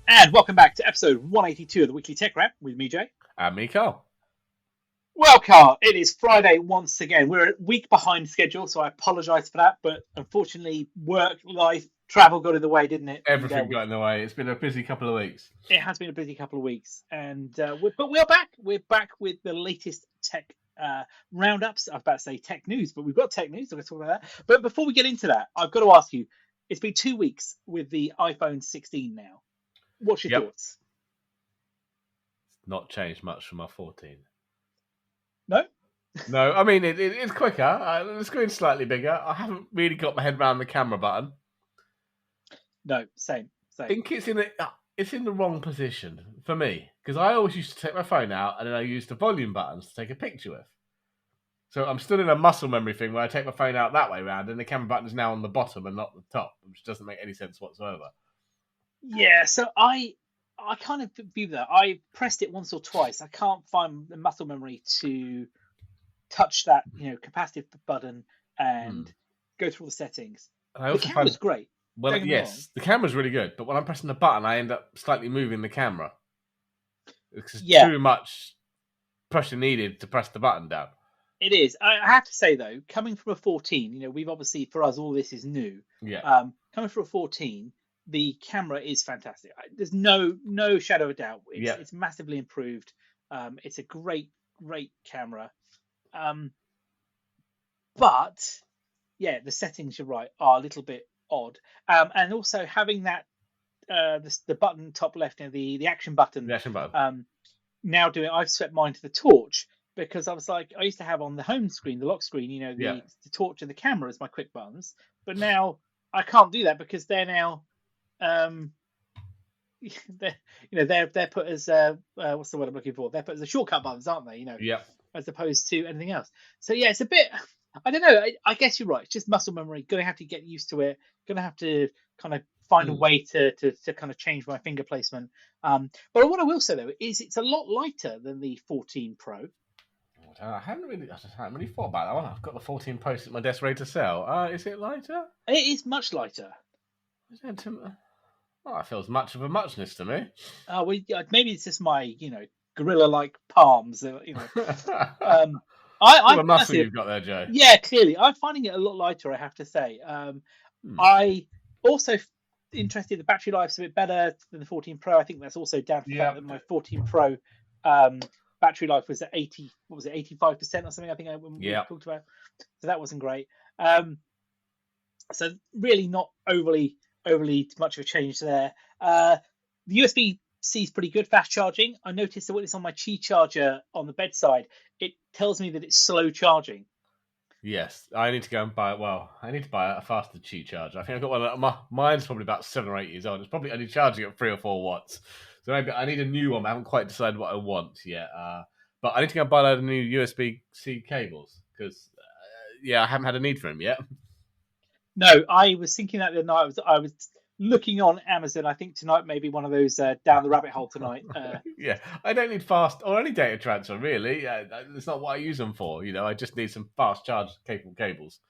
And welcome back to episode 182 of the Weekly Tech Wrap with me, Jay. And me, Karl. Well, Karl, it is Friday once again. We're a week behind schedule, so I apologise for that. But unfortunately, work, life, travel got in the way, didn't it? Everything got in the way. It's been a busy couple of weeks. It has been a busy couple of weeks, but we're back. We're back with the latest tech roundups. I was about to say tech news, but we've got tech news, so we'll talk about that. But before we get into that, I've got to ask you: it's been 2 weeks with the iPhone 16 now. What's your thoughts? Not changed much from my 14. No? No, I mean, it's quicker. The screen's slightly bigger. I haven't really got my head around the camera button. No, same. I think it's in the wrong position for me, because I always used to take my phone out and then I use the volume buttons to take a picture with. So I'm still in a muscle memory thing where I take my phone out that way around and the camera button is now on the bottom and not the top, which doesn't make any sense whatsoever. Yeah, so I kind of view that. I pressed it once or twice. I can't find the muscle memory to touch that, capacitive button and go through all the settings. The camera's great. Well, yes, the camera's really good, but when I'm pressing the button, I end up slightly moving the camera. It's too much pressure needed to press the button down. It is. I have to say, though, coming from a 14, we've obviously, for us, all this is new. Yeah. Coming from a 14, the camera is fantastic. There's no shadow of doubt. It's massively improved. It's a great camera. But, yeah, the settings, you're right, are a little bit odd. And also having that, the button top left, the action button. The action button. Now I've set mine to the torch, because I was like, I used to have on the home screen, the lock screen, the torch and the camera as my quick buttons. But now I can't do that because they're now, they're put as what's the word I'm looking for? They're put as a shortcut buttons, aren't they? As opposed to anything else. So yeah, it's a bit. I don't know. I guess you're right. It's just muscle memory. Going to have to get used to it. Going to have to kind of find a way to kind of change my finger placement. But what I will say though is it's a lot lighter than the 14 Pro. I haven't really thought about that one. I've got the 14 Pro at my desk ready to sell. Is it lighter? It is much lighter. That feels much of a muchness to me. Maybe it's just my gorilla-like palms. I muscle you've got there, Joe. Yeah, clearly, I'm finding it a lot lighter. I have to say. I also interested the battery life's a bit better than the 14 Pro. I think that's also down to the fact that my 14 Pro battery life was at 85% or something. I think when we talked about, so that wasn't great. So really not overly much of a change there. The USB-C is pretty good, fast charging. I noticed that when it's on my Qi charger on the bedside, it tells me that it's slow charging. Yes, I need to go and buy. Well, I need to buy a faster Qi charger. I think I've got one. Mine's probably about 7 or 8 years old. It's probably only charging at 3 or 4 watts. So maybe I need a new one. I haven't quite decided what I want yet. But I need to go and buy a load of new USB-C cables because, I haven't had a need for them yet. No, I was thinking that the other night. I was looking on Amazon. I think tonight maybe one of those down the rabbit hole tonight. Yeah, I don't need fast or any data transfer really. It's not what I use them for. I just need some fast charge capable cables.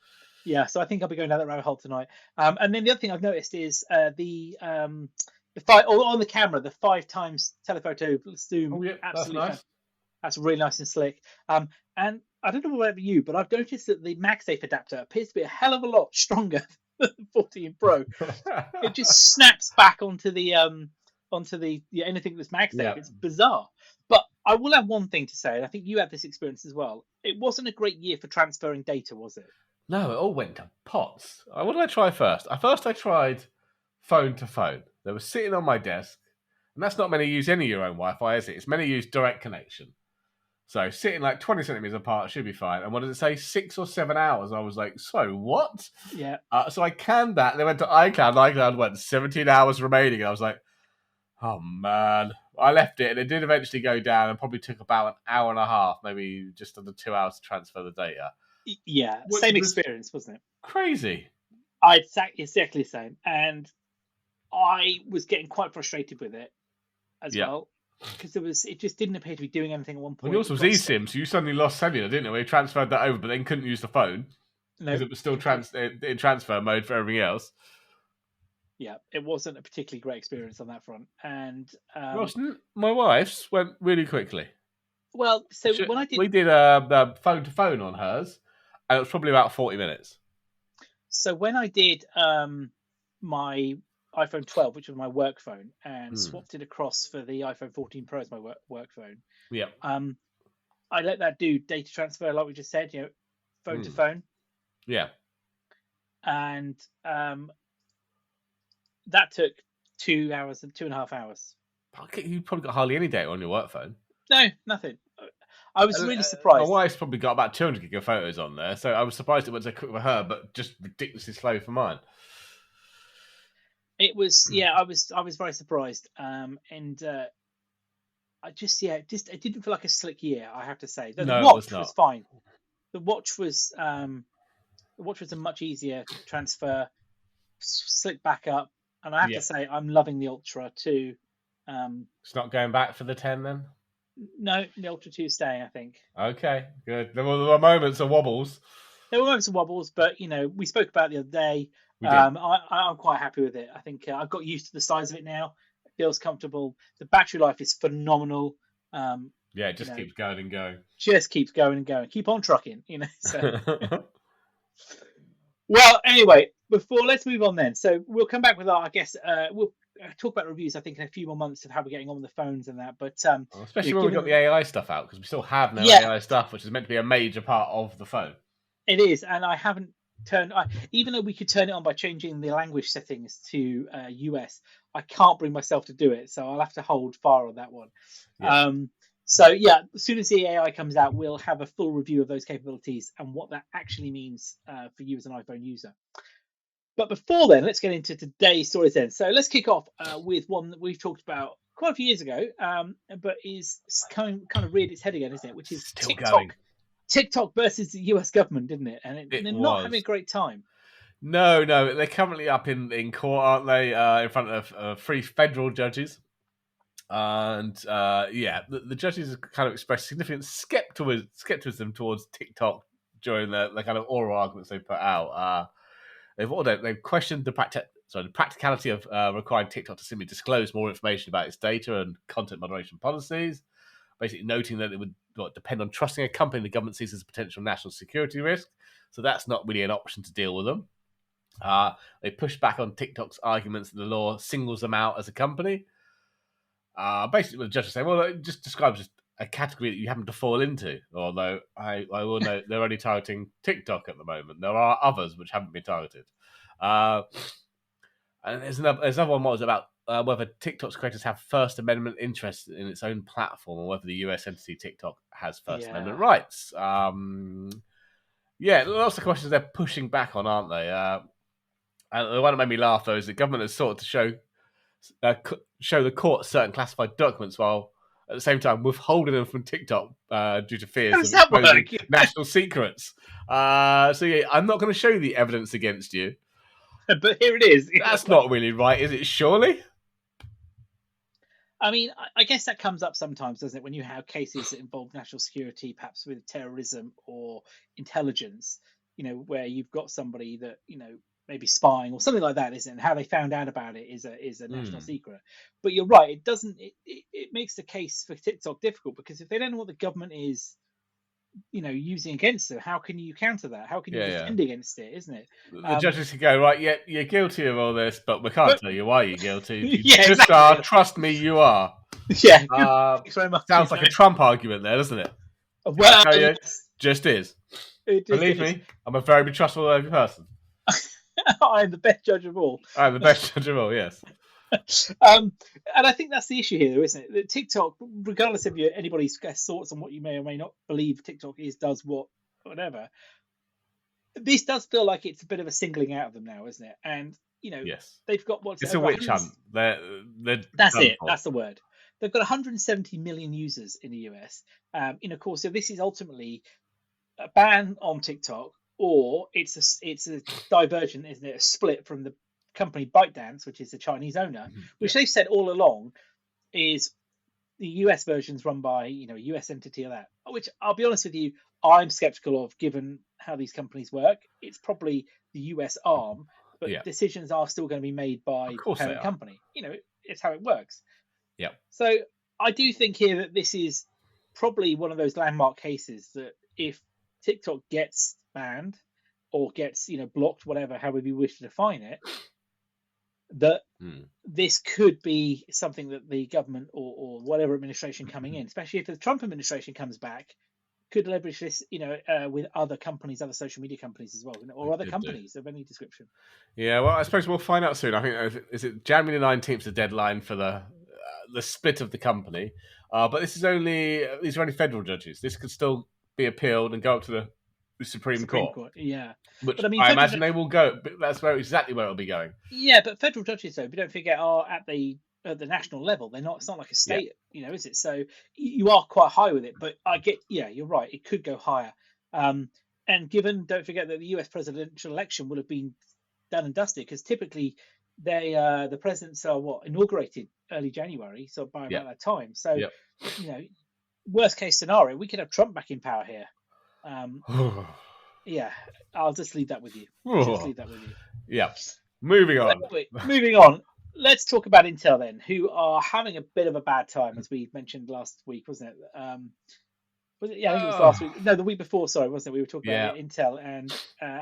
Yeah, so I think I'll be going down that rabbit hole tonight. And then the other thing I've noticed is the 5 on the camera, the 5 times telephoto zoom. Oh, yeah, absolutely that's nice. That's really nice and slick. And I don't know about you, but I've noticed that the MagSafe adapter appears to be a hell of a lot stronger than the 14 Pro. It just snaps back onto the anything that's MagSafe. Yeah. It's bizarre. But I will have one thing to say, and I think you had this experience as well. It wasn't a great year for transferring data, was it? No, it all went to pots. What did I try first? First I tried phone to phone. They were sitting on my desk, and that's not many use any of your own Wi-Fi, is it? It's many use direct connection. So sitting like 20 centimeters apart should be fine. And what did it say? 6 or 7 hours. I was like, so what? Yeah. So I canned that. And they went to iCloud. iCloud went 17 hours remaining. And I was like, oh man. I left it and it did eventually go down and probably took about an hour and a half, maybe just under 2 hours to transfer the data. Yeah. Same experience, wasn't it? Crazy. Exactly the same. And I was getting quite frustrated with it as well. Because it just didn't appear to be doing anything at one point. Well, yours was eSIM, so you suddenly lost cellular, didn't you? We transferred that over, but then couldn't use the phone because it was still in transfer mode for everything else. Yeah, it wasn't a particularly great experience on that front. And my wife's went really quickly. well, so when I did, we did a phone to phone on hers, and it was probably about 40 minutes. So when I did my iPhone 12, which was my work phone, and swapped it across for the iPhone 14 Pro as my work phone, yeah, I let that do data transfer, like we just said, phone to phone. Yeah, and that took 2 hours and 2.5 hours. You probably got hardly any data on your work phone. No, nothing. I was really surprised. My wife's probably got about 200 gig of photos on there, so I was surprised it went so quick for her, but just ridiculously slow for mine. It was, I was very surprised, and I just, it didn't feel like a slick year, I have to say. The watch was fine. The watch was a much easier transfer, slick back up, and I have to say I'm loving the Ultra 2. It's not going back for the 10 then? No, the Ultra 2 is staying, I think. Okay, good. There were moments of wobbles. But we spoke about it the other day. I'm quite happy with it. I think I've got used to the size of it now. It feels comfortable. The battery life is phenomenal. It just keeps going and going. Just keeps going and going. Keep on trucking, So. Well, anyway, let's move on then. So we'll come back with we'll talk about reviews, I think, in a few more months of how we're getting on with the phones and that. But especially when we got the AI stuff out, because we still have no AI stuff, which is meant to be a major part of the phone. It is, and I haven't even though we could turn it on by changing the language settings to US, I can't bring myself to do it, so I'll have to hold fire on that one. Yeah. As soon as the AI comes out, we'll have a full review of those capabilities and what that actually means for you as an iPhone user. But before then, let's get into today's stories then. So let's kick off with one that we've talked about quite a few years ago, but is kind of reared its head again, isn't it? Which is still TikTok. Going. TikTok versus the US government, didn't it? And they're not having a great time. No, they're currently up in court, aren't they? In front of 3 federal judges. And the judges have kind of expressed significant skepticism towards TikTok during the kind of oral arguments they put out. They've questioned the practicality of requiring TikTok to simply disclose more information about its data and content moderation policies, basically noting that it would depend on trusting a company the government sees as a potential national security risk. So that's not really an option to deal with them. They push back on TikTok's arguments that the law singles them out as a company. Basically, the judge is saying, well, it just describes a category that you happen to fall into. Although I will note they're only targeting TikTok at the moment. There are others which haven't been targeted. And there's another one was about whether TikTok's creators have First Amendment interests in its own platform, or whether the US entity TikTok has First Amendment rights. Lots of questions they're pushing back on, aren't they? And the one that made me laugh, though, is the government has sought to show the court certain classified documents while at the same time withholding them from TikTok due to fears of exposing national secrets. I'm not going to show you the evidence against you. But here it is. That's not really right, is it, surely? I mean, I guess that comes up sometimes, doesn't it, when you have cases that involve national security, perhaps with terrorism or intelligence, where you've got somebody that, maybe spying or something like that, isn't it? And how they found out about it is a national secret. But you're right, it makes the case for TikTok difficult, because if they don't know what the government is, using against them, how can you counter that? How can you defend against it, isn't it? The judges can go, right, you're guilty of all this, but we can't tell you why you're guilty. You just are. Trust me, you are. Yeah. Thanks very much. Sounds like a Trump argument there, doesn't it? Well, just is. Believe me, I'm a very trustworthy person. I'm the best judge of all. I'm the best judge of all, yes. And I think that's the issue here, isn't it? That TikTok, regardless of anybody's thoughts on what you may or may not believe TikTok does whatever, this does feel like it's a bit of a singling out of them now, isn't it? And they've got it's a witch hunt. That's it. That's the word. They've got 170 million users in the US. Of course, so this is ultimately a ban on TikTok, or it's a diversion, isn't it? A split from the company ByteDance, which is the Chinese owner, which they've said all along is the US version's run by a US entity of that. Which, I'll be honest with you, I'm skeptical of, given how these companies work. It's probably the US arm, but decisions are still going to be made by the parent company. It's how it works. Yeah. So I do think here that this is probably one of those landmark cases that if TikTok gets banned or gets, blocked, whatever, however you wish to define it, that this could be something that the government or whatever administration coming in, especially if the Trump administration comes back, could leverage this, with other companies, other social media companies as well, or other companies of any description. Yeah, well, I suppose we'll find out soon. I think is it January the 19th, the deadline for the split of the company. But these are only federal judges. This could still be appealed and go up to the Supreme Court. Yeah, which but, I imagine they will go. But that's exactly where it'll be going. Yeah, but federal judges, though, don't forget, are at the national level. They're not. It's not like a state, is it? So you are quite high with it. But I get, you're right. It could go higher. And don't forget that the U.S. presidential election will have been done and dusted, because typically the presidents are inaugurated early January, so by about that time. So worst case scenario, we could have Trump back in power here. Yeah, I'll just leave that with you. Yeah. Moving on. Moving on. Let's talk about Intel then, who are having a bit of a bad time, as we mentioned last week, wasn't it? Was it? Yeah, I think it was last week. No, the week before. Sorry, wasn't it? We were talking about Intel and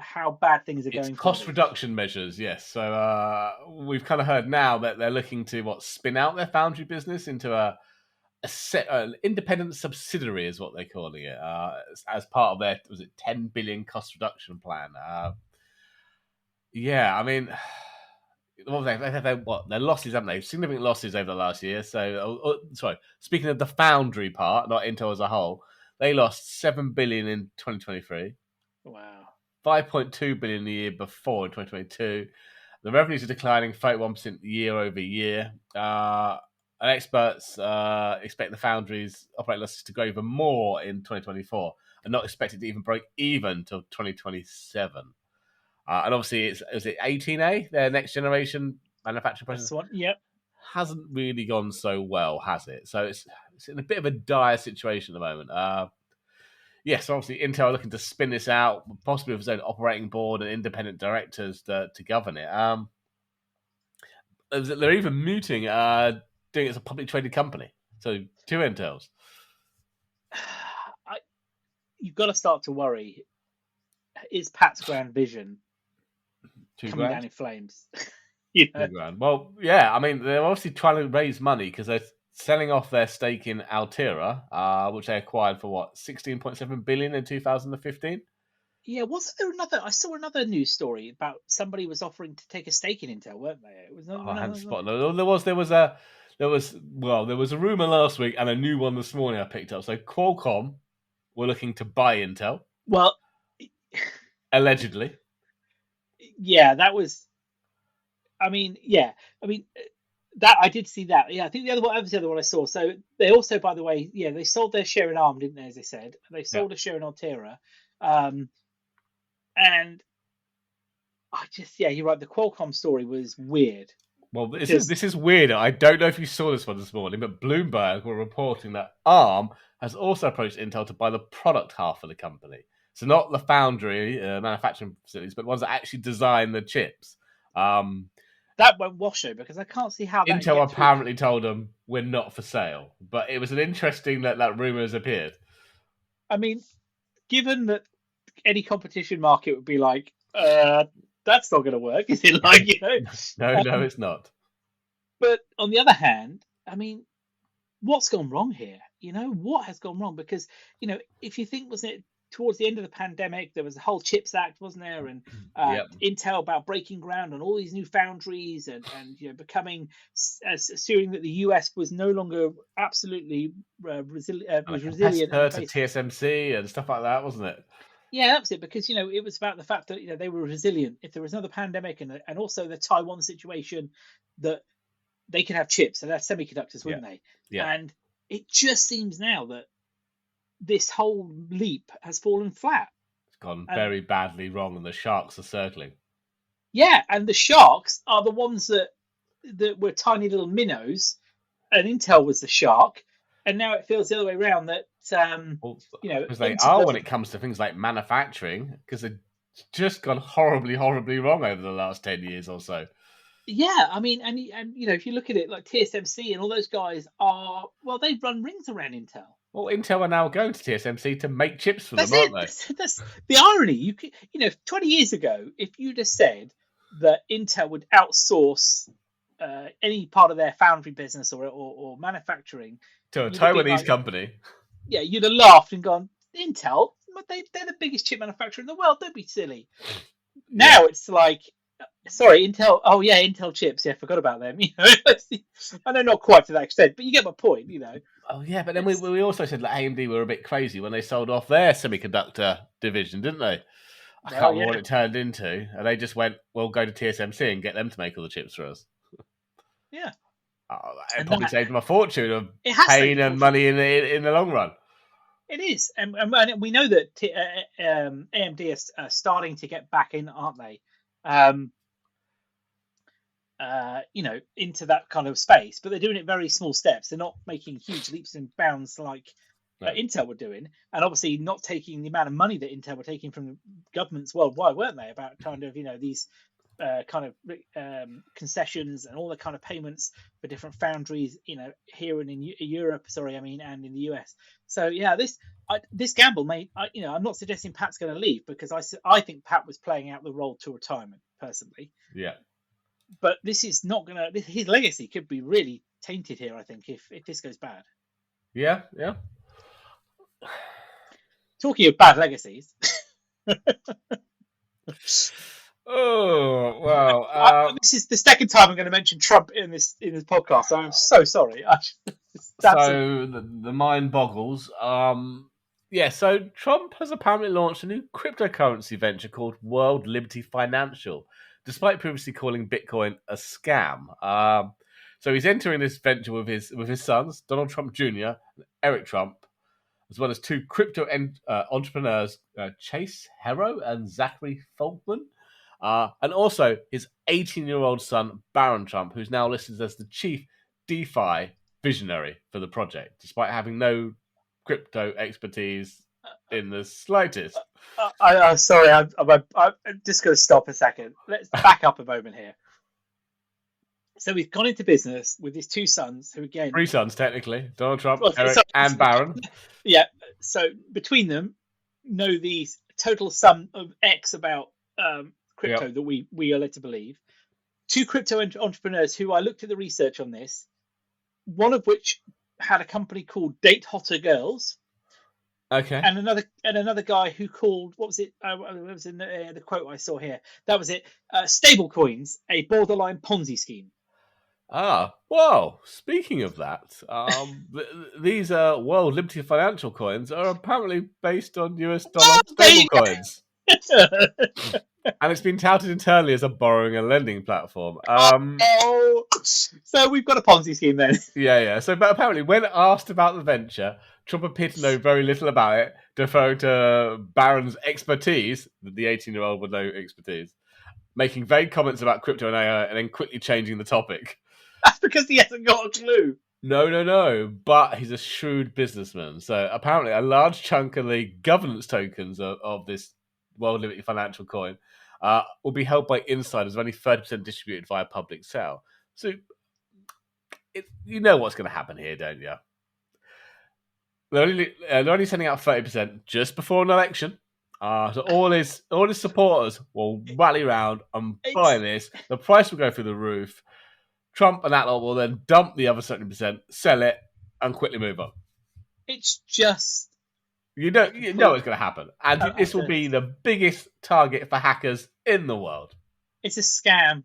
how bad things are going. Cost reduction measures, yes. So we've kind of heard now that they're looking to spin out their foundry business into an independent subsidiary, is what they're calling it, as part of their $10 billion cost reduction plan. I mean, they've had their losses, haven't they? Significant losses over the last year. So, sorry, speaking of the foundry part, not Intel as a whole, they lost $7 billion in 2023. Wow. $5.2 billion the year before in 2022. The revenues are declining 31% year over year. And experts expect the foundry's operating losses to grow even more in 2024 and not expected to even break even until 2027. And obviously, is it 18A, their next generation manufacturing process? Yep. Hasn't really gone so well, has it? So it's in a bit of a dire situation at the moment. So obviously Intel are looking to spin this out, possibly with its own operating board and independent directors to govern it. They're even mooting doing it as a publicly traded company. So 2 Intels. You've got to start to worry. Is Pat's grand vision coming down in flames? $2,000. Well, yeah. I mean, they're obviously trying to raise money because they're selling off their stake in Altera, which they acquired for $16.7 billion in 2015. Yeah, wasn't there another? I saw another news story about somebody was offering to take a stake in Intel, weren't they? It was I hadn't spotted. There was a rumor last week and a new one this morning I picked up. So Qualcomm were looking to buy Intel. Well, allegedly. Yeah, that was. I mean, that I did see that. Yeah, I think the other one I saw. So they also, by the way, they sold their share in ARM, didn't they? As they said, they sold a share in Altera. And I just, you're right. The Qualcomm story was weird. Well, this is weird. I don't know if you saw this one this morning, but Bloomberg were reporting that ARM has also approached Intel to buy the product half of the company. So not the foundry manufacturing facilities, but ones that actually design the chips. That won't wash it because I can't see how that Intel apparently told them we're not for sale. But it was an interesting that rumor has appeared. I mean, given that any competition market would be like, that's not going to work, is it? Like, No, it's not. But on the other hand, I mean, what's gone wrong here? What has gone wrong? Because, if you think, wasn't it towards the end of the pandemic, there was the whole CHIPS Act, wasn't there? And Intel about breaking ground on all these new foundries and becoming, assuming that the US was no longer absolutely resilient. To TSMC and stuff like that, wasn't it? Yeah, that was it, because it was about the fact that they were resilient if there was another pandemic, and also the Taiwan situation, that they could have chips and have semiconductors, wouldn't they? Yeah. And it just seems now that this whole leap has fallen flat. It's gone very badly wrong, and the sharks are circling. Yeah, and the sharks are the ones that were tiny little minnows, and Intel was the shark. And now it feels the other way around, that because they are when it comes to things like manufacturing, because It's just gone horribly, horribly wrong over the last 10 years or so. Yeah, I mean, and if you look at it, like TSMC and all those guys they run rings around Intel. Well, Intel are now going to TSMC to make chips for That's them, aren't it. they? That's the irony. 20 years ago, if you'd have said that Intel would outsource any part of their foundry business or manufacturing To a you'd have been Taiwanese like, company. yeah, you'd have laughed and gone, Intel, they're the biggest chip manufacturer in the world. Don't be silly. Now it's like, sorry, Intel. Oh yeah, Intel chips. Yeah, forgot about them. I know not quite to that extent, but you get my point. Oh yeah, but then we also said that AMD were a bit crazy when they sold off their semiconductor division, didn't they? I can't remember what it turned into, and they just went, "We'll go to TSMC and get them to make all the chips for us." Yeah, it probably saved them a fortune of pain and money in the long run. It is, and we know that AMD are starting to get back in, aren't they? Into that kind of space, but they're doing it very small steps. They're not making huge leaps and bounds like Intel were doing, and obviously not taking the amount of money that Intel were taking from governments worldwide, weren't they? About kind of these kind of concessions and all the kind of payments for different foundries, here and in Europe. And in the US. So yeah, this gamble made. I'm not suggesting Pat's going to leave because I think Pat was playing out the role to retirement personally. Yeah. But this is not going to. His legacy could be really tainted here. I think if this goes bad. Yeah. Talking of bad legacies. Oh well. This is the second time I'm going to mention Trump in this podcast. So I'm so sorry. So the mind boggles. So Trump has apparently launched a new cryptocurrency venture called World Liberty Financial, despite previously calling Bitcoin a scam. So he's entering this venture with his sons, Donald Trump Jr. and Eric Trump, as well as two crypto entrepreneurs, Chase Hero and Zachary Folkman, and also his 18-year-old son, Barron Trump, who's now listed as the chief DeFi visionary for the project, despite having no crypto expertise in the slightest. I'm sorry, I'm just going to stop a second. Let's back up a moment here. So we've gone into business with his two sons, who again... Three sons, technically. Donald Trump, Eric, and Barron. Yeah, so between them, know the total sum of X about crypto that we are led to believe. Two crypto entrepreneurs who I looked at the research on this, one of which had a company called Date Hotter Girls. Okay. And another guy who called, what was it? It was in the quote I saw here. That was it. Stablecoins, a borderline Ponzi scheme. Well, speaking of that, these World Liberty Financial coins are apparently based on US dollar stablecoins. And it's been touted internally as a borrowing and lending platform. So we've got a Ponzi scheme then. Yeah. So, but apparently, when asked about the venture, Trump appeared to know very little about it, deferring to Barron's expertise, the 18-year-old with no expertise, making vague comments about crypto and AI, and then quickly changing the topic. That's because he hasn't got a clue. No. But he's a shrewd businessman. So apparently, a large chunk of the governance tokens of this World Liberty Financial coin will be held by insiders, only 30% distributed via public sale. So you know what's going to happen here, don't you? They're only sending out 30% just before an election. So all his supporters will rally around and buy this. The price will go through the roof. Trump and that lot will then dump the other 70%, sell it, and quickly move on. It's just... You know it's going to happen. And this will be the biggest target for hackers in the world. It's a scam.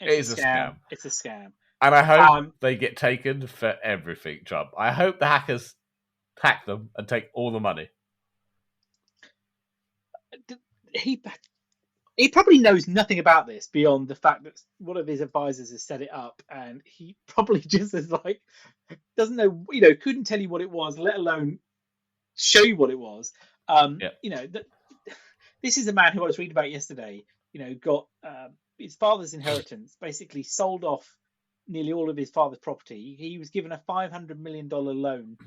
It's a scam. It's a scam. And I hope they get taken for everything, Trump. I hope the hackers hack them and take all the money. He probably knows nothing about this beyond the fact that one of his advisors has set it up, and he probably just is like, doesn't know, couldn't tell you what it was, let alone show you what it was. This is a man who I was reading about yesterday, got his father's inheritance, basically sold off nearly all of his father's property. He was given a $500 million loan.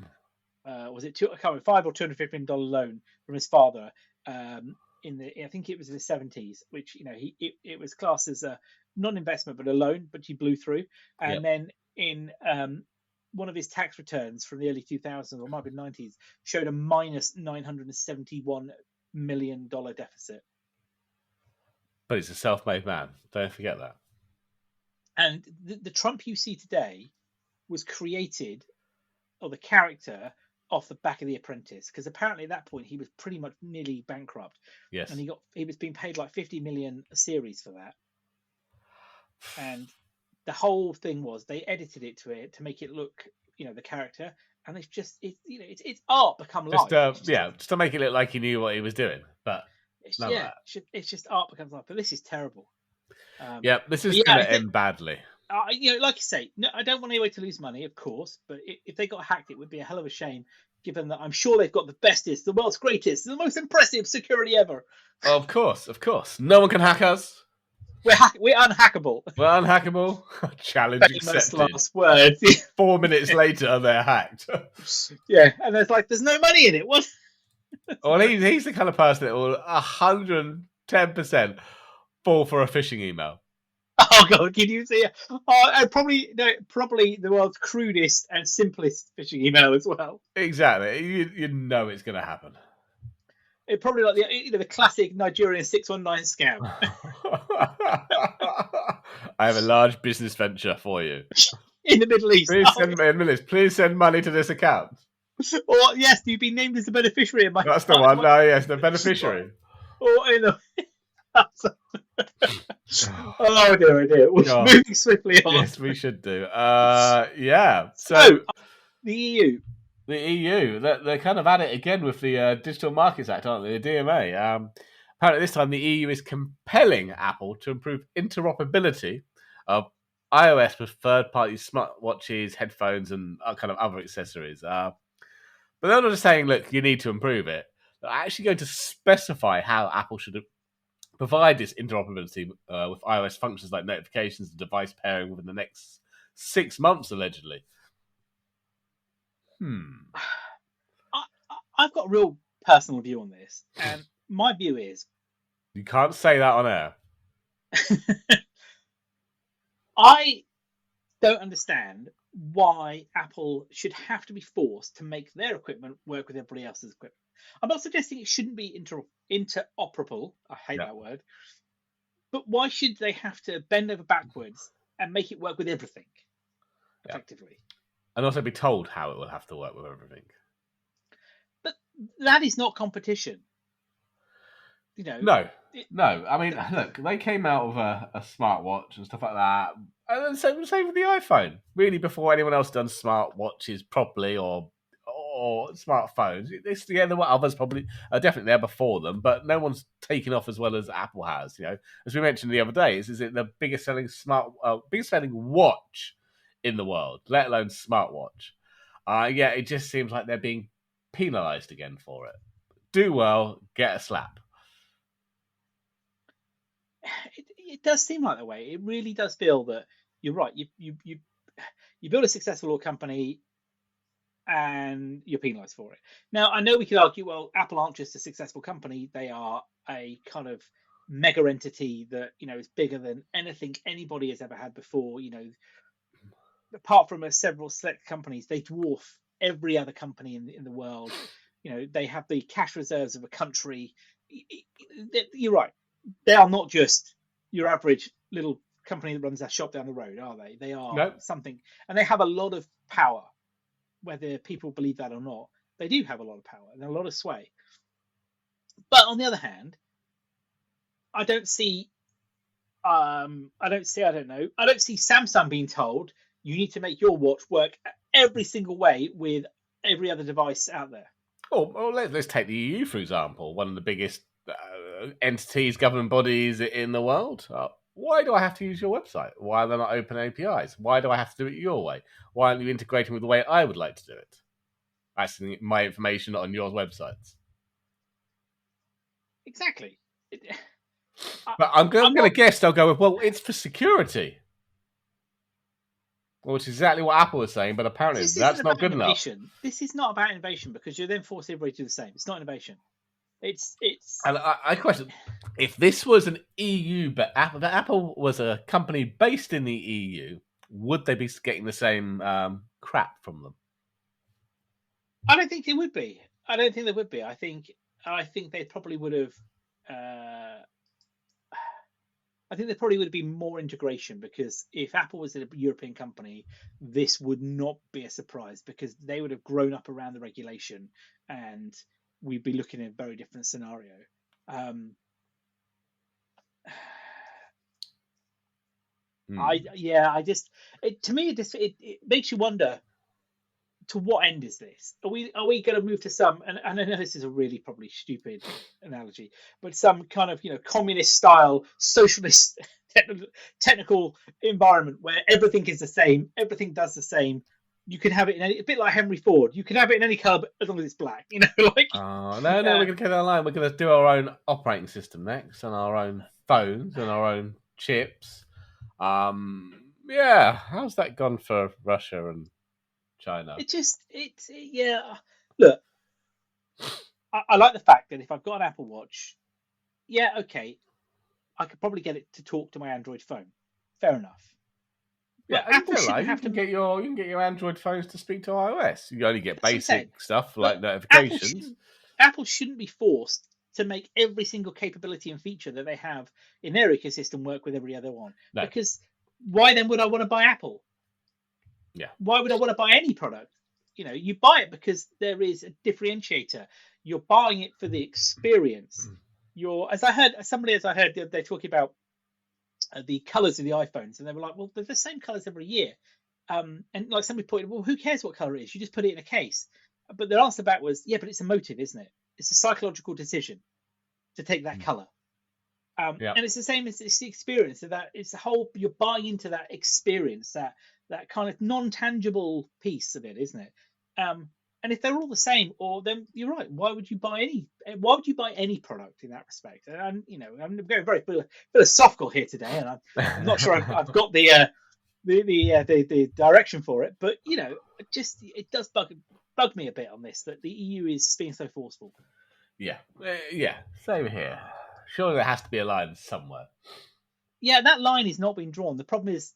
Was it $5 or $250 million loan from his father? I think it was in the 70s, which it was classed as a non-investment but a loan, but he blew through. And then in one of his tax returns from the early 2000s, or might be 90s, showed a minus $971 million deficit. But he's a self-made man. Don't forget that. And the Trump you see today was created, or the character, off the back of The Apprentice, because apparently at that point he was pretty much nearly bankrupt. Yes. And he was being paid like $50 million a series for that. And the whole thing was they edited it to make it look, the character, and it's art become life. Just to make it look like he knew what he was doing. But it's just art becomes life. But this is terrible. This is going to end badly. Like you say, no, I don't want anyone to lose money, of course. But if they got hacked, it would be a hell of a shame, given that I'm sure they've got the bestest, the world's greatest, the most impressive security ever. Of course. No one can hack us. We're unhackable. We're unhackable. Challenge accepted. Last words. 4 minutes later, they're hacked. And there's no money in it. What? Well, he's the kind of person that will 110% fall for a phishing email. Oh God! Can you see? Probably the world's crudest and simplest phishing email as well. Exactly. You know it's going to happen. It probably like the classic Nigerian 619 scam. I have a large business venture for you in the Middle East. Please send money to this account. Or yes, you've been named as the beneficiary. That's the one. No, yes, the beneficiary. Or in the. Oh dear. We're moving swiftly on. Yes, we should do. So the EU. The EU, they're kind of at it again with the Digital Markets Act, aren't they? The DMA. Apparently this time the EU is compelling Apple to improve interoperability of iOS with third-party smartwatches, headphones, and kind of other accessories. But they're not just saying, look, you need to improve it. They're actually going to specify how Apple should provide this interoperability with iOS functions like notifications and device pairing within the next 6 months, allegedly. I've got a real personal view on this, and my view is... You can't say that on air. I don't understand why Apple should have to be forced to make their equipment work with everybody else's equipment. I'm not suggesting it shouldn't be interoperable. I hate that word. But why should they have to bend over backwards and make it work with everything, effectively? And also be told how it will have to work with everything. But that is not competition. No. I mean, look, they came out with a smartwatch and stuff like that. And then same with the iPhone. Really, before anyone else done smartwatches properly or smartphones. There were others probably definitely there before them, but no one's taken off as well as Apple has. As we mentioned the other day, is it the biggest selling watch in the world, let alone smartwatch? It just seems like they're being penalised again for it. Do well, get a slap. It does seem like that way. It really does feel that you're right. You build a successful company and you're penalised for it. Now, I know we could argue, well, Apple aren't just a successful company. They are a kind of mega entity that, is bigger than anything anybody has ever had before. Apart from several select companies, they dwarf every other company in the world. They have the cash reserves of a country. You're right. They are not just your average little company that runs their shop down the road, are they? They are something. And they have a lot of power. Whether people believe that or not, they do have a lot of power and a lot of sway. But on the other hand, I don't see Samsung being told you need to make your watch work every single way with every other device out there. Well, let's take the EU, for example, one of the biggest entities, government bodies in the world. Why do I have to use your website? Why are there not open APIs? Why do I have to do it your way? Why aren't you integrating with the way I would like to do it? Accessing my information on your websites. Exactly. But I'm going to guess they'll go with, well, it's for security. Which is exactly what Apple is saying, but apparently that's not good enough. This is not about innovation because you're then forcing everybody to do the same. It's not innovation. It's. And I question if this was an EU, but Apple was a company based in the EU, would they be getting the same crap from them? I don't think it would be. I don't think there would be. I think they probably would have. I think there probably would be more integration, because if Apple was a European company, this would not be a surprise, because they would have grown up around the regulation, and we'd be looking at a very different scenario. To me, it makes you wonder, to what end is this? Are we going to move to some? And I know this is a really probably stupid analogy, but some kind of communist style socialist technical environment where everything is the same, everything does the same. You can have it in a bit like Henry Ford. You can have it in any colour as long as it's black. Like. Oh no, we're going to get online. We're going to do our own operating system next, and our own phones and our own chips. How's that gone for Russia and China? Look, I like the fact that if I've got an Apple Watch, okay, I could probably get it to talk to my Android phone. Fair enough. But Apple shouldn't have to get your Android phones to speak to iOS. You only get basic stuff like notifications. Apple shouldn't be forced to make every single capability and feature that they have in their ecosystem work with every other one. No. Because why then would I want to buy Apple? Yeah. Why would I want to buy any product? You buy it because there is a differentiator. You're buying it for the experience. As I heard, they're talking about the colors of the iPhones, and they were like, well, they're the same colors every year. And like somebody pointed, well, who cares what color it is? You just put it in a case. But their answer back was, but it's emotive, isn't it? It's a psychological decision to take that color. And it's the same as it's the experience of that. It's the whole, you're buying into that experience, that kind of non-tangible piece of it, isn't it? And if they're all the same, then you're right. Why would you buy any product in that respect? And I'm going very philosophical here today, and I'm not sure I've got the direction for it. But it does bug me a bit on this, that the EU is being so forceful. Yeah, same here. Surely there has to be a line somewhere. Yeah, that line is not being drawn. The problem is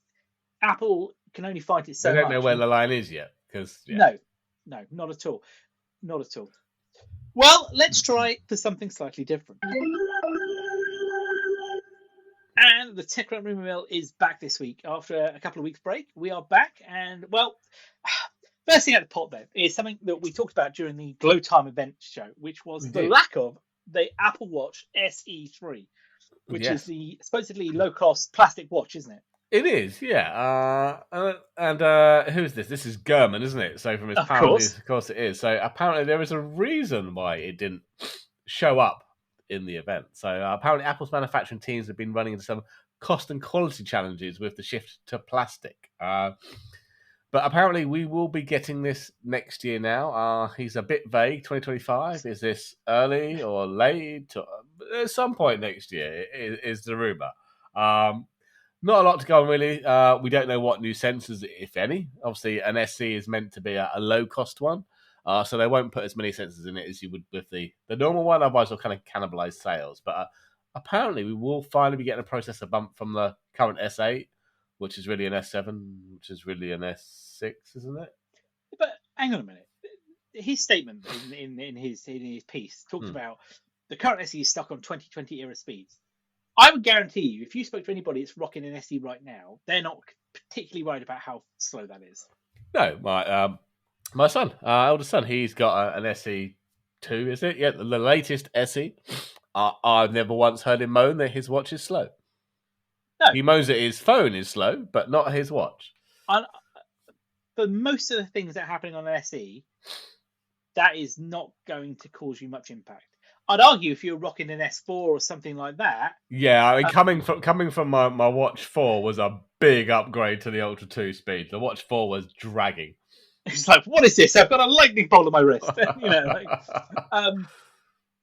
Apple can only fight it so much. They don't know where the line is yet, because No, not at all. Not at all. Well, let's try for something slightly different. And the Tech Rumour Mill is back this week. After a couple of weeks break, we are back. And, well, first thing out of the pot, then, is something that we talked about during the Glow Time event show, which was the lack of the Apple Watch SE3, which is the supposedly low-cost plastic watch, isn't it? It is, yeah. And who's this? This is Gurman, isn't it? So from his panels, of course it is. So apparently there is a reason why it didn't show up in the event. So apparently Apple's manufacturing teams have been running into some cost and quality challenges with the shift to plastic. But apparently we will be getting this next year now. He's a bit vague, 2025. Is this early or late? At some point next year is the rumour. Not a lot to go on, really. We don't know what new sensors, if any. Obviously, an SE is meant to be a low-cost one, so they won't put as many sensors in it as you would with the normal one. Otherwise, they'll kind of cannibalize sales. But apparently, we will finally be getting a processor bump from the current S8, which is really an S7, which is really an S6, isn't it? But hang on a minute. His statement in his piece talked about the current SE is stuck on 2020 era speeds. I would guarantee you, if you spoke to anybody that's rocking an SE right now, they're not particularly worried about how slow that is. No, my son, eldest son, he's got an SE2, is it? Yeah, the latest SE. I've never once heard him moan that his watch is slow. No. He moans that his phone is slow, but not his watch. For most of the things that are happening on an SE, that is not going to cause you much impact. I'd argue if you're rocking an S4 or something like that. Yeah, I mean, coming from my Watch 4 was a big upgrade to the Ultra 2 speed. The Watch 4 was dragging. It's like, what is this? I've got a lightning bolt on my wrist. But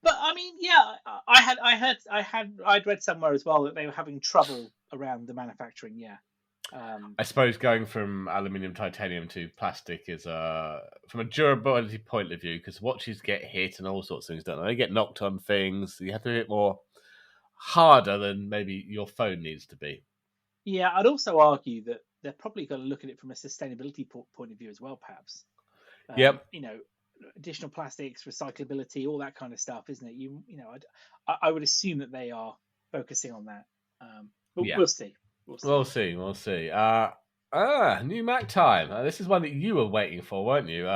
I mean, yeah, I'd read somewhere as well that they were having trouble around the manufacturing. Yeah. I suppose going from aluminium, titanium to plastic is from a durability point of view, because watches get hit and all sorts of things, don't they? They get knocked on things. You have to do it more harder than maybe your phone needs to be. Yeah, I'd also argue that they're probably going to look at it from a sustainability point of view as well, perhaps. Yep. Additional plastics, recyclability, all that kind of stuff, isn't it? I would assume that they are focusing on that. But Yeah. we'll see. We'll see. New Mac time. This is one that you were waiting for, weren't you?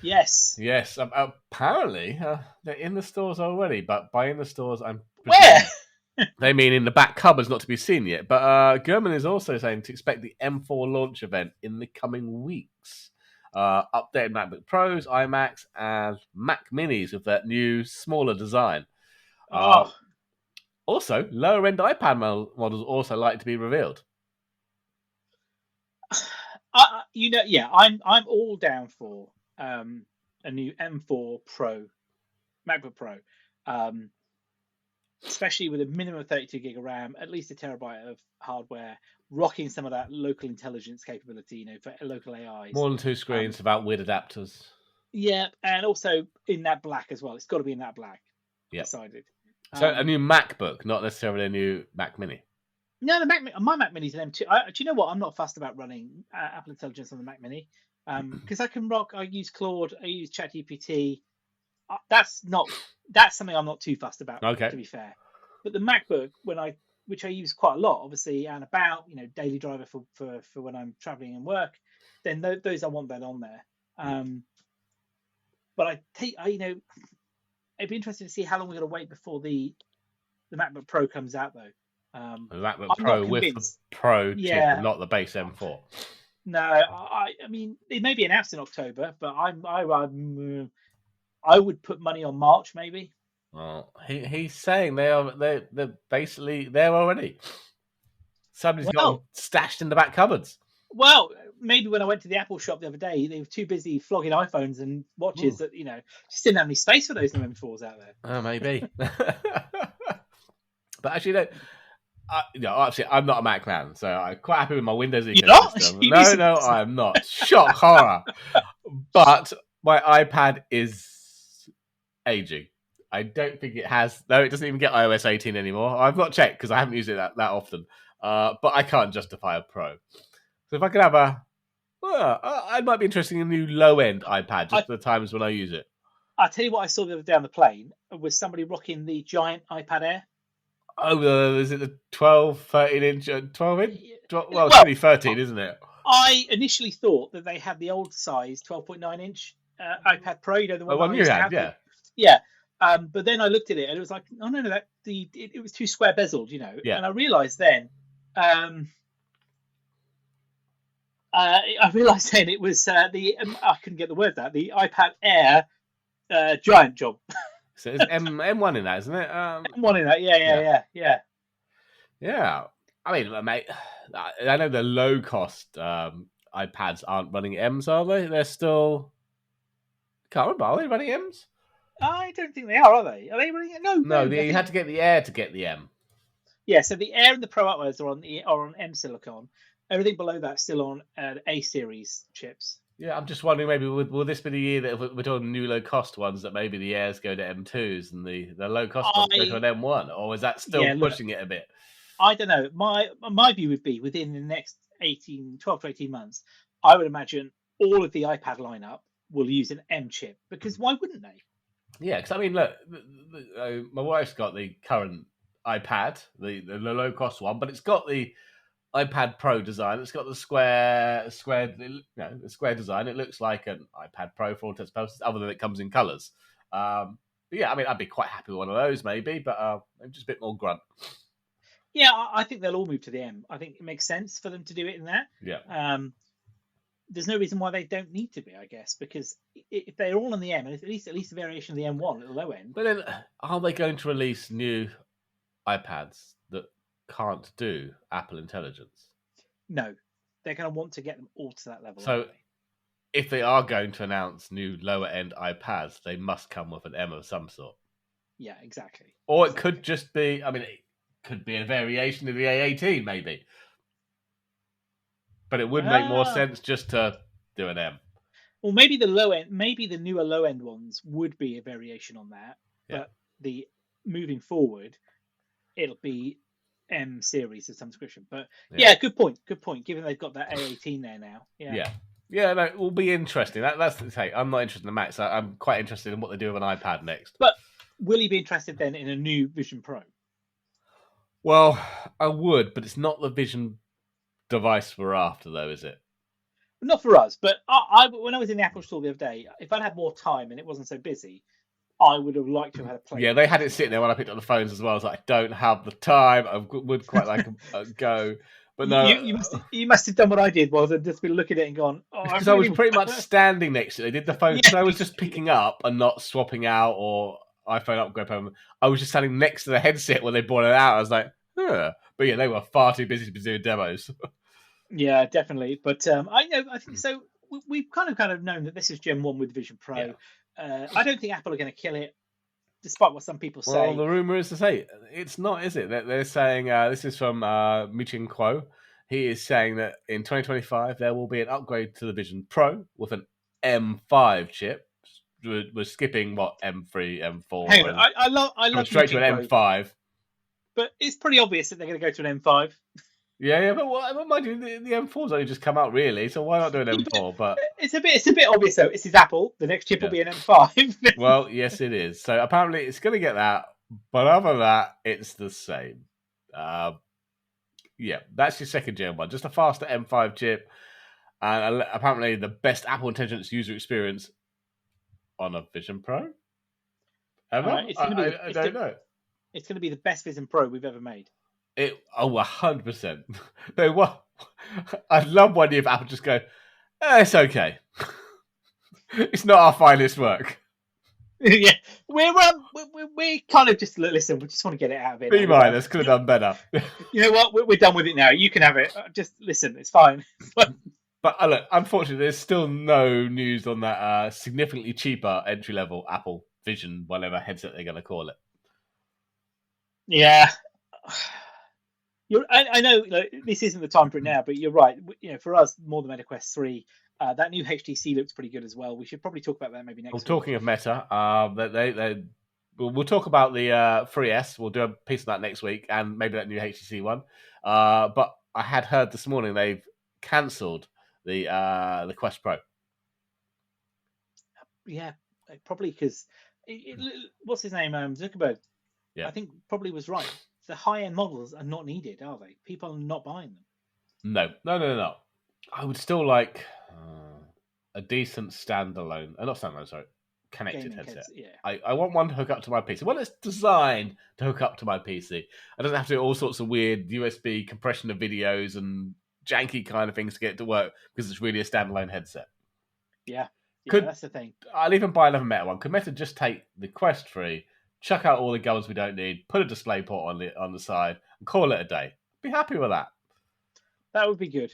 Yes. Yes. Apparently, they're in the stores already, but by in the stores, I'm where they mean in the back cupboards, not to be seen yet. But Gurman is also saying to expect the M4 launch event in the coming weeks. Updated MacBook Pros, iMacs, and Mac Minis with that new, smaller design. Also, lower-end iPad models also like to be revealed. I'm all down for a new M4 Pro, MacBook Pro, especially with a minimum of 32 gig of RAM, at least a terabyte of hardware, rocking some of that local intelligence capability, for local AIs. More than two screens, without weird adapters. Yeah, and also in that black as well. It's got to be in that black. Yeah. Decided. So a new MacBook, not necessarily a new Mac Mini. No, my Mac Mini's an M2. Do you know what? I'm not fussed about running Apple Intelligence on the Mac Mini because I can rock. I use Claude. I use ChatGPT. That's something I'm not too fussed about. Okay. To be fair, but the MacBook, which I use quite a lot, obviously, and about daily driver for when I'm traveling and work, then those I want that on there. But it'd be interesting to see how long we're going to wait before the MacBook Pro comes out, though. The MacBook Pro with the Pro chip, not the base M4. No, I mean it may be announced in October, but I would put money on March, maybe. Well, he's saying they're basically there already. Somebody's got them stashed in the back cupboards. Well, maybe when I went to the Apple shop the other day, they were too busy flogging iPhones and watches that just didn't have any space for those M4s out there. Oh, maybe. But actually, actually, I'm not a Mac man, so I'm quite happy with my Windows ecosystem. No, I'm not. Shock horror. But my iPad is aging. I don't think it has. No, it doesn't even get iOS 18 anymore. I've not checked because I haven't used it that often. But I can't justify a Pro. So if I could have I might be interested in a new low-end iPad just for the times when I use it. I'll tell you what I saw the other day on the plane was somebody rocking the giant iPad Air. Oh, is it the 12, 13-inch, 12-inch? Well, it's only 13, isn't it? I initially thought that they had the old size 12.9-inch iPad Pro, the one you had, yeah. Yeah. But then I looked at it and it was like, oh, no, it was too square bezeled, Yeah. And I realised then, it was I couldn't get the word out, the iPad Air giant job. So it's M1 in that, isn't it? M1 in that, yeah. Yeah. I mean, mate, I know the low-cost iPads aren't running M's, are they? They're still... Can't remember, are they running M's? I don't think they are they? Are they running it? No, you had to get the Air to get the M. Yeah, so the Air and the Pro upwards are on M silicon. Everything below that's still on A series chips. Yeah, I'm just wondering, maybe will this be the year that we're talking new low-cost ones, that maybe the Airs go to M2s and the low-cost ones go to an M1? Or is that still pushing it a bit? I don't know. My view would be within the next 12 to 18 months, I would imagine all of the iPad lineup will use an M chip, because why wouldn't they? Yeah, because I mean, look, my wife's got the current iPad, the low-cost one, but it's got the iPad Pro design. It's got the square design. It looks like an iPad Pro for all intents and purposes, other than it comes in colours. But yeah, I mean, I'd be quite happy with one of those, maybe, but just a bit more grunt. Yeah, I think they'll all move to the M. I think it makes sense for them to do it in that. Yeah. There's no reason why they don't need to be, I guess, because if they're all on the M, and at least a variation of the M1 at the low end. But then, are they going to release new iPads that can't do Apple Intelligence? No, they're going to want to get them all to that level. So, if they are going to announce new lower end iPads, they must come with an M of some sort. Yeah, exactly. Or it could just be, I mean, it could be a variation of the A18, maybe. But it would make more sense just to do an M. Well, maybe the low end, maybe the newer low end ones would be a variation on that. Yeah. But the moving forward, it'll be M series of some description. But yeah, good point. Good point. Given they've got that A18 there now. Yeah. Yeah, no, it will be interesting. That's the thing. I'm not interested in the Max. I'm quite interested in what they do with an iPad next. But will you be interested then in a new Vision Pro? Well, I would, but it's not the Vision device we're after, though, is it? Not for us, but I when I was in the Apple Store the other day, if I'd had more time and it wasn't so busy, I would have liked to have had a play. Yeah, they had it sitting there when I picked up the phones as well. I was like, I don't have the time. I would quite like a go. But no, you must have done what I did, was just been looking at it and gone, because I was pretty much standing next to it. They did the phone because I was just picking up and not swapping out or iPhone upgrade home. I was just standing next to the headset when they brought it out. I was like, huh. But yeah, they were far too busy to be doing demos. Yeah, definitely. But I think so. We've kind of known that this is Gen 1 with Vision Pro. Yeah. I don't think Apple are going to kill it, despite what some people say. Well, the rumor is to say it's not, is it? They're saying this is from Michin Kuo. He is saying that in 2025 there will be an upgrade to the Vision Pro with an M5 chip. We're skipping what M3, M4. Hang on, I love straight to an M5. But it's pretty obvious that they're going to go to an M5. Yeah, but what mind you, the M4's only just come out, really. So why not do an M4? But it's a bit obvious though. This is Apple. The next chip will be an M5. Well, yes, it is. So apparently, it's going to get that. But other than that, it's the same. Yeah, that's your second gen one. Just a faster M5 chip, and apparently the best Apple Intelligence user experience on a Vision Pro ever. I don't know. It's going to be the best Vision Pro we've ever made. 100%. No, what? I'd love one year if Apple just go, it's okay. It's not our finest work. Yeah, we're kind of just listen. We just want to get it out of it. B minus could have done better. You know what? We're done with it now. You can have it. Just listen. It's fine. But look, unfortunately, there's still no news on that significantly cheaper entry level Apple Vision, whatever headset they're going to call it. Yeah. I know this isn't the time for it now, but you're right. For us, more than Meta Quest 3, that new HTC looks pretty good as well. We should probably talk about that maybe next week. Talking of Meta, we'll talk about the 3S. We'll do a piece of that next week, and maybe that new HTC one. But I had heard this morning they've cancelled the Quest Pro. Yeah, probably because what's his name? Zuckerberg. Yeah, I think probably was right. The high-end models are not needed, are they? People are not buying them. No. I would still like a decent standalone, connected headset. Yeah. I want one to hook up to my PC. Well, it's designed to hook up to my PC. I don't have to do all sorts of weird USB compression of videos and janky kind of things to get it to work because it's really a standalone headset. Yeah, that's the thing. I'll even buy another Meta one. Could Meta just take the Quest 3, chuck out all the guns we don't need, put a display port on the side, and call it a day? Be happy with that. That would be good.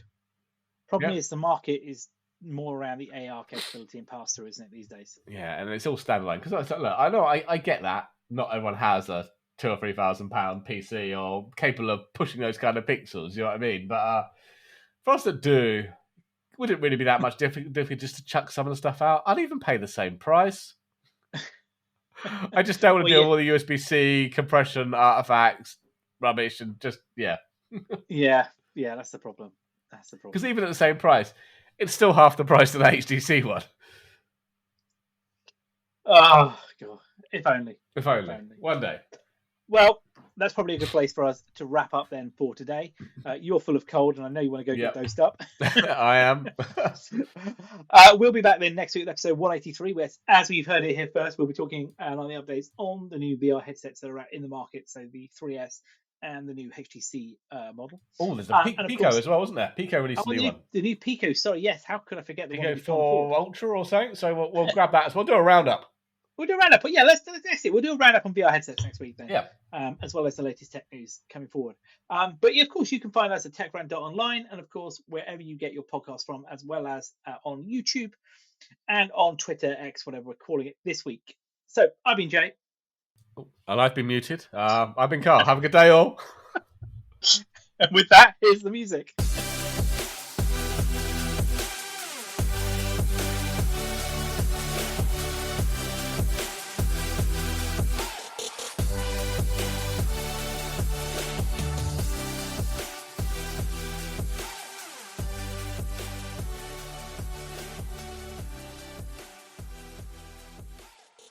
Problem is the market is more around the AR capability and pass-through, isn't it, these days? Yeah, and it's all standalone. Because I know I get that. Not everyone has a £2,000 or £3,000 PC or capable of pushing those kind of pixels, you know what I mean? But for us that do, would it really be that much difficult just to chuck some of the stuff out? I'd even pay the same price. I just don't want to deal with all the USB-C compression artifacts, rubbish, and just, yeah. Yeah, that's the problem. Because even at the same price, it's still half the price of the HTC one. Oh, God. If only. One day. Well, that's probably a good place for us to wrap up then for today. You're full of cold, and I know you want to go get dosed up. I am. We'll be back then next week with episode 183, where, as we've heard it here first, we'll be talking on the updates on the new VR headsets that are out in the market, so the 3S and the new HTC model. Oh, there's a Pico as well, wasn't there? Pico released a new one. The new Pico, sorry, yes. How could I forget the Pico 4 Ultra or something? So we'll grab that as well. We'll do a roundup. We'll do a roundup, but yeah, let's it. We'll do a roundup on VR headsets next week then. Yeah. As well as the latest tech news coming forward. But yeah, of course, you can find us at techrant.online and of course, wherever you get your podcast from, as well as on YouTube and on Twitter, X, whatever we're calling it this week. So I've been Jay. And I've been muted. I've been Karl. Have a good day, all. And with that, here's the music.